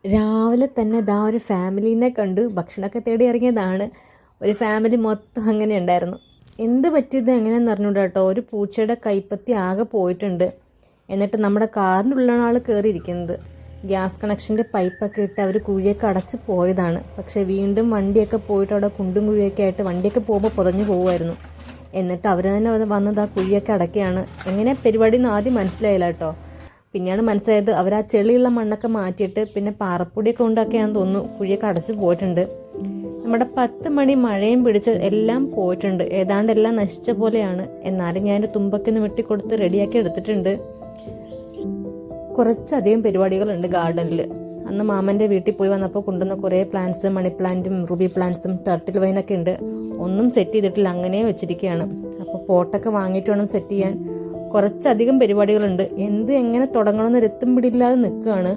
രാവിലെ തന്നെ ദാ ഒരു ഫാമിലീനെ കണ്ടു. ഭക്ഷണമൊക്കെ തേടി ഇറങ്ങിയതാണ്. ഒരു ഫാമിലി മൊത്തം അങ്ങനെ ഉണ്ടായിരുന്നു. എന്ത് പറ്റിയത് എങ്ങനെയാണെന്ന് അറിഞ്ഞൂടാ കേട്ടോ. ഒരു പൂച്ചയുടെ കൈപ്പത്തി ആകെ പോയിട്ടുണ്ട്. എന്നിട്ട് നമ്മുടെ കാറിനുള്ളിലാണ് ആൾ കയറിയിരിക്കുന്നത്. ഗ്യാസ് കണക്ഷൻ്റെ പൈപ്പൊക്കെ ഇട്ട് അവർ കുഴിയൊക്കെ അടച്ച് പോയതാണ്. പക്ഷേ വീണ്ടും വണ്ടിയൊക്കെ പോയിട്ട് അവിടെ കുണ്ടും കുഴിയൊക്കെ ആയിട്ട് വണ്ടിയൊക്കെ പോകുമ്പോൾ പുതഞ്ഞു പോകുമായിരുന്നു. എന്നിട്ട് അവർ തന്നെ വന്നത് ആ കുഴിയൊക്കെ അടയ്ക്കുകയാണ്. എങ്ങനെ പരിപാടി എന്ന് ആദ്യം മനസ്സിലായില്ല കേട്ടോ. പിന്നെയാണ് മനസ്സിലായത് അവർ ആ ചെളിയുള്ള മണ്ണൊക്കെ മാറ്റിയിട്ട് പിന്നെ പാറപ്പൊടിയൊക്കെ ഉണ്ടാക്കിയാന്ന് തോന്നുന്നു കുഴിയൊക്കെ അടച്ച് പോയിട്ടുണ്ട്. നമ്മുടെ 10 മണി മഴയും പിടിച്ച് എല്ലാം പോയിട്ടുണ്ട്. ഏതാണ്ട് എല്ലാം നശിച്ച പോലെയാണ്. എന്നാലും ഞാൻ തുമ്പൊക്കെ വെട്ടിക്കൊടുത്ത് റെഡിയാക്കി എടുത്തിട്ടുണ്ട്. കുറച്ചധികം പരിപാടികളുണ്ട് ഗാർഡനിൽ. അന്ന് മാമൻ്റെ വീട്ടിൽ പോയി വന്നപ്പോൾ കൊണ്ടുവന്ന കുറേ പ്ലാന്റ്സ്, മണി പ്ലാന്റും റൂബി പ്ലാന്റ്സും ടർട്ടിൽ വൈനൊക്കെ ഉണ്ട്. ഒന്നും സെറ്റ് ചെയ്തിട്ടില്ല, അങ്ങനെ വെച്ചിരിക്കുകയാണ്. അപ്പോൾ പോട്ടൊക്കെ വാങ്ങിയിട്ട് വേണം സെറ്റ് ചെയ്യാൻ. കുറച്ചധികം പരിപാടികളുണ്ട്. എങ്ങനെ തുടങ്ങണമെന്നൊരു എത്തും പിടിയില്ലാതെ നിൽക്കുകയാണ്.